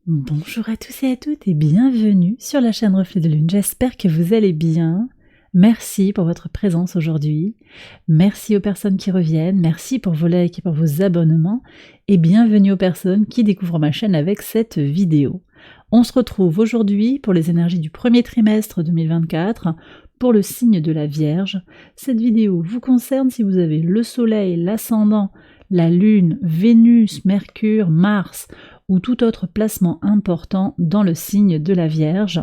Bonjour à tous et à toutes et bienvenue sur la chaîne Reflet de Lune. J'espère que vous allez bien. Merci pour votre présence aujourd'hui. Merci aux personnes qui reviennent. Merci pour vos likes et pour vos abonnements. Et bienvenue aux personnes qui découvrent ma chaîne avec cette vidéo. On se retrouve aujourd'hui pour les énergies du premier trimestre 2024 pour le signe de la Vierge. Cette vidéo vous concerne si vous avez le Soleil, l'Ascendant, la Lune, Vénus, Mercure, Mars ou tout autre placement important dans le signe de la Vierge.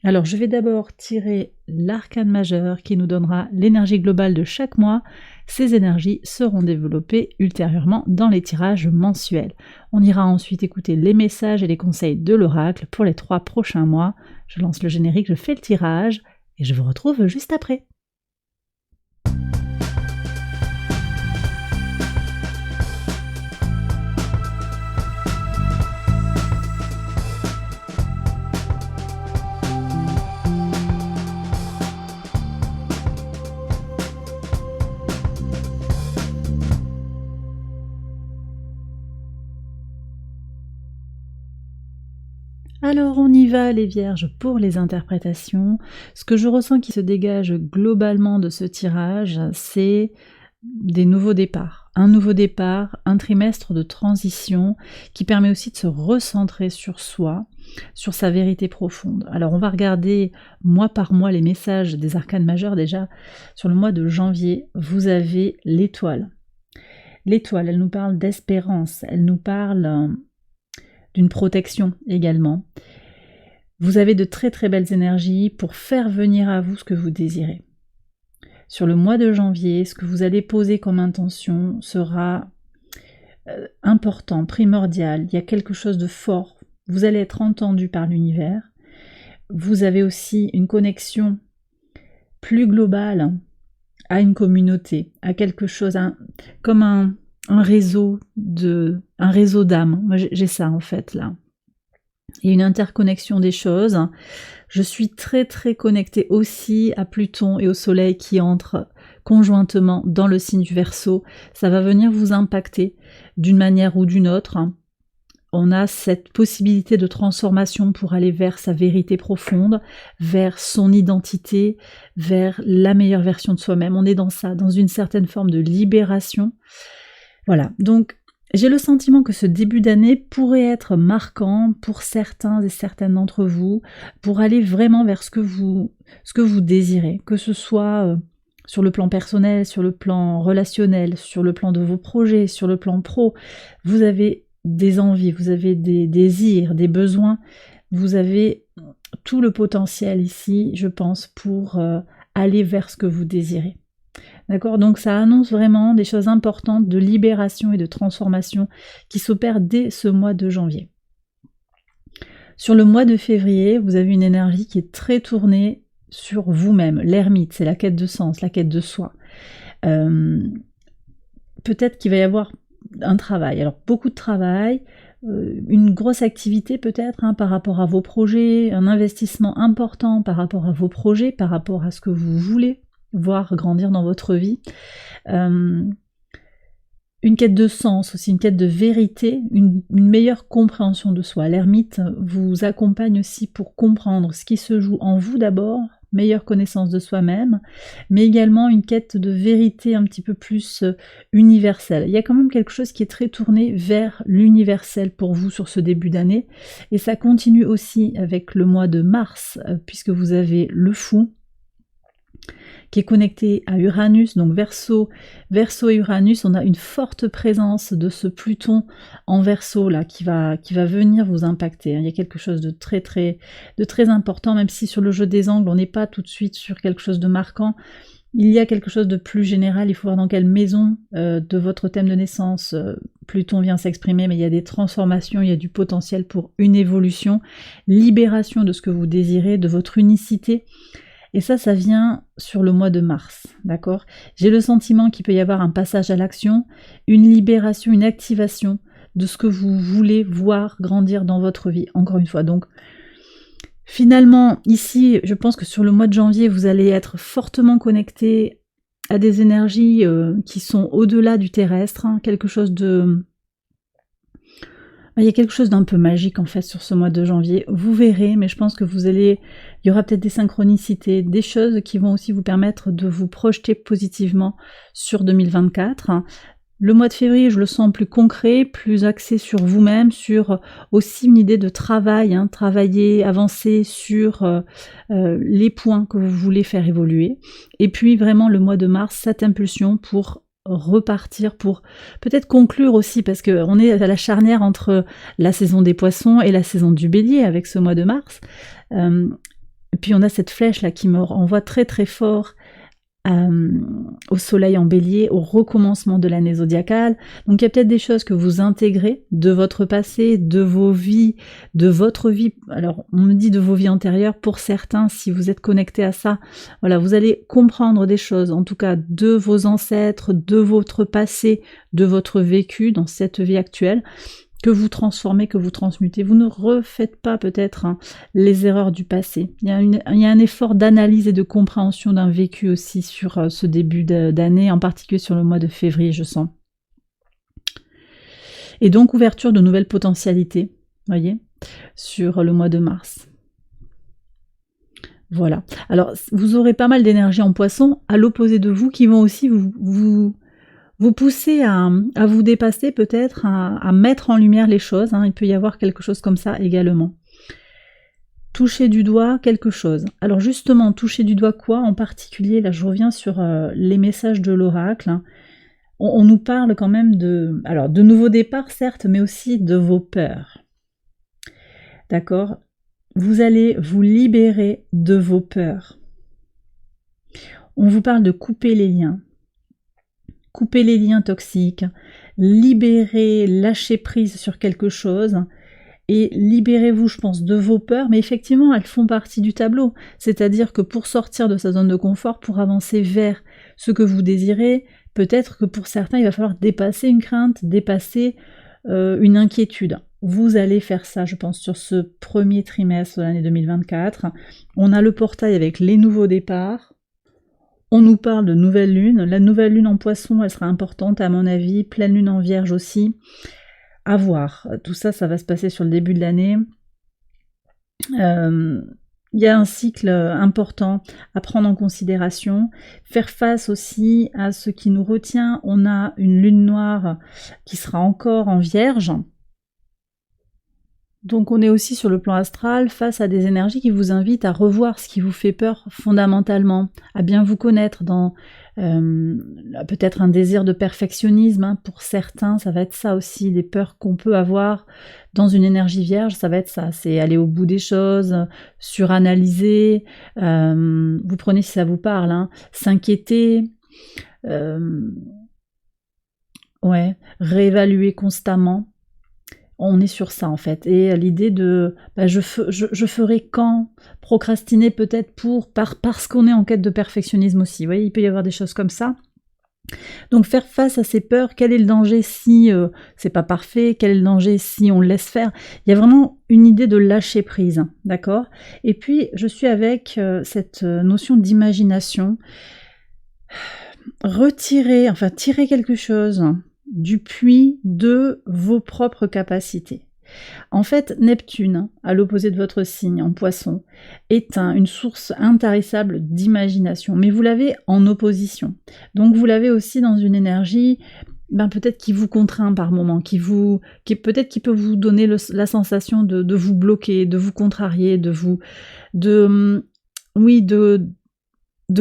Alors je vais d'abord tirer l'arcane majeur qui nous donnera l'énergie globale de chaque mois. Ces énergies seront développées ultérieurement dans les tirages mensuels. On ira ensuite écouter les messages et les conseils de l'oracle pour les 3 prochains mois. Je lance le générique, je fais le tirage et je vous retrouve juste après. Alors on y va les Vierges pour les interprétations. Ce que je ressens qui se dégage globalement de ce tirage, c'est des nouveaux départs. Un nouveau départ, un trimestre de transition qui permet aussi de se recentrer sur soi, sur sa vérité profonde. Alors on va regarder mois par mois les messages des arcanes majeurs. Déjà sur le mois de janvier, vous avez l'étoile. L'étoile, elle nous parle d'espérance, elle nous parle d'une protection également. Vous avez de très très belles énergies pour faire venir à vous ce que vous désirez. Sur le mois de janvier, ce que vous allez poser comme intention sera important, primordial. Il y a quelque chose de fort. Vous allez être entendu par l'univers. Vous avez aussi une connexion plus globale à une communauté, à quelque chose, comme un réseau d'âmes. Moi j'ai ça en fait là. Et une interconnexion des choses. Je suis très très connectée aussi à Pluton et au Soleil qui entrent conjointement dans le signe du Verseau. Ça va venir vous impacter d'une manière ou d'une autre. On a cette possibilité de transformation pour aller vers sa vérité profonde, vers son identité, vers la meilleure version de soi-même. On est dans ça, dans une certaine forme de libération. Voilà, donc j'ai le sentiment que ce début d'année pourrait être marquant pour certains et certaines d'entre vous, pour aller vraiment vers ce que vous désirez, que ce soit sur le plan personnel, sur le plan relationnel, sur le plan de vos projets, sur le plan pro. Vous avez des envies, vous avez des désirs, des besoins, vous avez tout le potentiel ici, je pense, pour aller vers ce que vous désirez. D'accord, donc ça annonce vraiment des choses importantes de libération et de transformation qui s'opèrent dès ce mois de janvier. Sur le mois de février, vous avez une énergie qui est très tournée sur vous-même, l'ermite, c'est la quête de sens, la quête de soi. Peut-être qu'il va y avoir un travail, alors beaucoup de travail, une grosse activité peut-être par rapport à vos projets, un investissement important par rapport à vos projets, par rapport à ce que vous voulez voir grandir dans votre vie. Une quête de sens aussi, une quête de vérité, une meilleure compréhension de soi. L'ermite vous accompagne aussi pour comprendre ce qui se joue en vous d'abord, meilleure connaissance de soi-même, mais également une quête de vérité un petit peu plus universelle. Il y a quand même quelque chose qui est très tourné vers l'universel pour vous sur ce début d'année, et ça continue aussi avec le mois de mars, puisque vous avez le Fou, qui est connecté à Uranus, donc Verseau et Uranus, on a une forte présence de ce Pluton en Verseau là qui va venir vous impacter. Il y a quelque chose de très important, même si sur le jeu des angles on n'est pas tout de suite sur quelque chose de marquant. Il y a quelque chose de plus général, il faut voir dans quelle maison de votre thème de naissance Pluton vient s'exprimer, mais il y a des transformations, il y a du potentiel pour une évolution, libération de ce que vous désirez, de votre unicité. Et ça vient sur le mois de mars, d'accord? J'ai le sentiment qu'il peut y avoir un passage à l'action, une libération, une activation de ce que vous voulez voir grandir dans votre vie, encore une fois. Donc, finalement, ici, je pense que sur le mois de janvier, vous allez être fortement connecté à des énergies qui sont au-delà du terrestre, quelque chose de Il y a quelque chose d'un peu magique en fait sur ce mois de janvier, vous verrez, mais je pense que il y aura peut-être des synchronicités, des choses qui vont aussi vous permettre de vous projeter positivement sur 2024. Le mois de février, je le sens plus concret, plus axé sur vous-même, sur aussi une idée de travail, travailler, avancer sur les points que vous voulez faire évoluer. Et puis vraiment le mois de mars, cette impulsion pour repartir, pour peut-être conclure aussi, parce qu'on est à la charnière entre la saison des poissons et la saison du bélier avec ce mois de mars. Et puis on a cette flèche là qui me renvoie très très fort au soleil en bélier, au recommencement de l'année zodiacale. Donc il y a peut-être des choses que vous intégrez de votre passé, de vos vies, de votre vie. Alors on me dit de vos vies antérieures, pour certains, si vous êtes connectés à ça, voilà, vous allez comprendre des choses, en tout cas de vos ancêtres, de votre passé, de votre vécu dans cette vie actuelle, que vous transformez, que vous transmutez. Vous ne refaites pas peut-être les erreurs du passé. Il y a un effort d'analyse et de compréhension d'un vécu aussi sur ce début d'année, en particulier sur le mois de février, je sens. Et donc ouverture de nouvelles potentialités, voyez, sur le mois de mars. Voilà. Alors, vous aurez pas mal d'énergie en poisson, à l'opposé de vous, qui vont aussi vous poussez à vous dépasser peut-être, à mettre en lumière les choses. Il peut y avoir quelque chose comme ça également. Toucher du doigt quelque chose. Alors justement, toucher du doigt quoi en particulier? Là, je reviens sur les messages de l'oracle. On nous parle quand même de nouveaux départs, certes, mais aussi de vos peurs. D'accord? Vous allez vous libérer de vos peurs. On vous parle de couper les liens. Couper les liens toxiques, libérer, lâcher prise sur quelque chose, et libérez-vous, je pense, de vos peurs, mais effectivement, elles font partie du tableau. C'est-à-dire que pour sortir de sa zone de confort, pour avancer vers ce que vous désirez, peut-être que pour certains, il va falloir dépasser une crainte, dépasser une inquiétude. Vous allez faire ça, je pense, sur ce premier trimestre de l'année 2024. On a le portail avec les nouveaux départs. On nous parle de nouvelle lune. La nouvelle lune en poisson, elle sera importante à mon avis. Pleine lune en vierge aussi. À voir. Tout ça, ça va se passer sur le début de l'année. Il y a un cycle important à prendre en considération. Faire face aussi à ce qui nous retient. On a une lune noire qui sera encore en vierge. Donc on est aussi sur le plan astral face à des énergies qui vous invitent à revoir ce qui vous fait peur fondamentalement, à bien vous connaître dans peut-être un désir de perfectionnisme. Pour certains, ça va être ça aussi, des peurs qu'on peut avoir dans une énergie vierge, ça va être ça, c'est aller au bout des choses, suranalyser, vous prenez si ça vous parle, s'inquiéter, réévaluer constamment. On est sur ça en fait, et l'idée de je ferai quand, procrastiner peut-être parce qu'on est en quête de perfectionnisme aussi, vous voyez, il peut y avoir des choses comme ça. Donc faire face à ces peurs, quel est le danger si c'est pas parfait, quel est le danger si on le laisse faire, il y a vraiment une idée de lâcher prise, d'accord? Et puis je suis avec cette notion d'imagination, tirer quelque chose du puits de vos propres capacités. En fait, Neptune, à l'opposé de votre signe en poisson, est une source intarissable d'imagination, mais vous l'avez en opposition. Donc vous l'avez aussi dans une énergie peut-être qui vous contraint par moment, qui peut vous donner la sensation de vous bloquer, de vous contrarier, de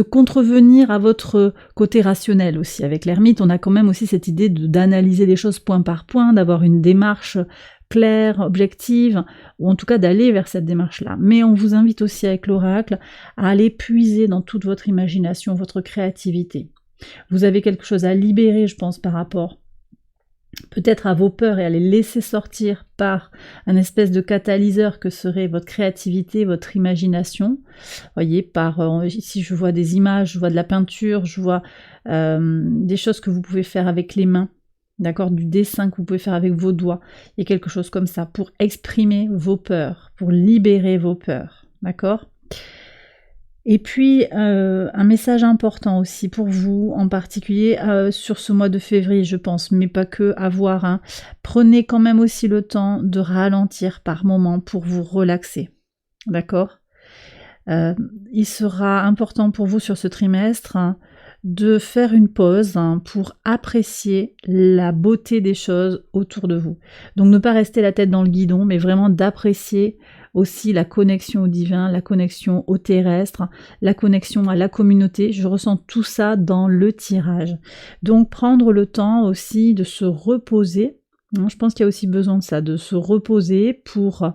contrevenir à votre côté rationnel aussi. Avec l'ermite, on a quand même aussi cette idée d'analyser les choses point par point, d'avoir une démarche claire, objective, ou en tout cas d'aller vers cette démarche-là. Mais on vous invite aussi avec l'oracle à aller puiser dans toute votre imagination, votre créativité. Vous avez quelque chose à libérer, je pense, par rapport peut-être à vos peurs, et à les laisser sortir par un espèce de catalyseur que serait votre créativité, votre imagination. Voyez, ici je vois des images, je vois de la peinture, je vois des choses que vous pouvez faire avec les mains, d'accord, du dessin que vous pouvez faire avec vos doigts, et quelque chose comme ça pour exprimer vos peurs, pour libérer vos peurs, d'accord. Et puis, un message important aussi pour vous, en particulier sur ce mois de février, je pense, mais pas que, à voir, hein. Prenez quand même aussi le temps de ralentir par moment pour vous relaxer, d'accord? Il sera important pour vous sur ce trimestre, hein, de faire une pause, hein, pour apprécier la beauté des choses autour de vous. Donc ne pas rester la tête dans le guidon, mais vraiment d'apprécier aussi la connexion au divin, la connexion au terrestre, la connexion à la communauté. Je ressens tout ça dans le tirage. Donc prendre le temps aussi de se reposer. Je pense qu'il y a aussi besoin de ça, de se reposer pour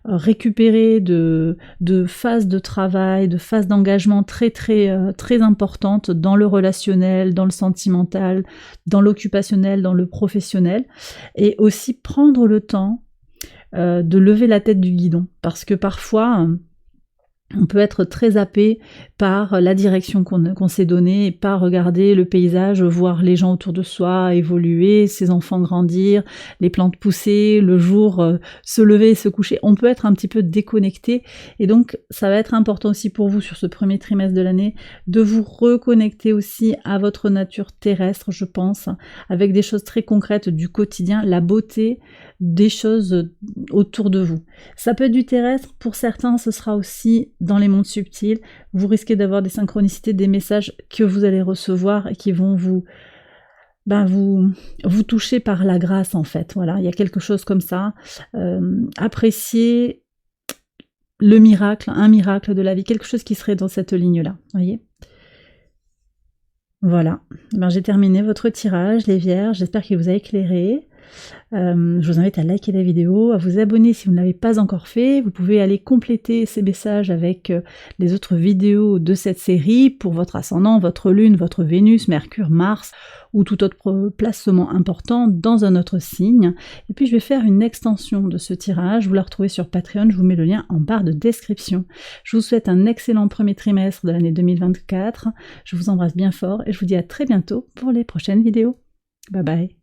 récupérer de phases de travail, de phases d'engagement très importantes dans le relationnel, dans le sentimental, dans l'occupationnel, dans le professionnel, et aussi prendre le temps de lever la tête du guidon, parce que parfois on peut être très happé par la direction qu'on s'est donnée et pas regarder le paysage, voir les gens autour de soi évoluer, ses enfants grandir, les plantes pousser, le jour se lever et se coucher. On peut être un petit peu déconnecté, et donc ça va être important aussi pour vous sur ce premier trimestre de l'année de vous reconnecter aussi à votre nature terrestre, je pense, avec des choses très concrètes du quotidien, la beauté des choses autour de vous. Ça peut être du terrestre, pour certains ce sera aussi dans les mondes subtils. Vous risquez d'avoir des synchronicités, des messages que vous allez recevoir et qui vont vous toucher par la grâce, en fait. Voilà, il y a quelque chose comme ça. Appréciez le miracle, un miracle de la vie, quelque chose qui serait dans cette ligne-là, voyez. Voilà, j'ai terminé votre tirage, les Vierges, j'espère qu'il vous a éclairé. Je vous invite à liker la vidéo, à vous abonner si vous ne l'avez pas encore fait. Vous pouvez aller compléter ces messages avec les autres vidéos de cette série pour votre ascendant, votre lune, votre Vénus, Mercure, Mars ou tout autre placement important dans un autre signe. Et puis je vais faire une extension de ce tirage, vous la retrouvez sur Patreon, je vous mets le lien en barre de description. Je vous souhaite un excellent premier trimestre de l'année 2024, je vous embrasse bien fort et je vous dis à très bientôt pour les prochaines vidéos. Bye bye.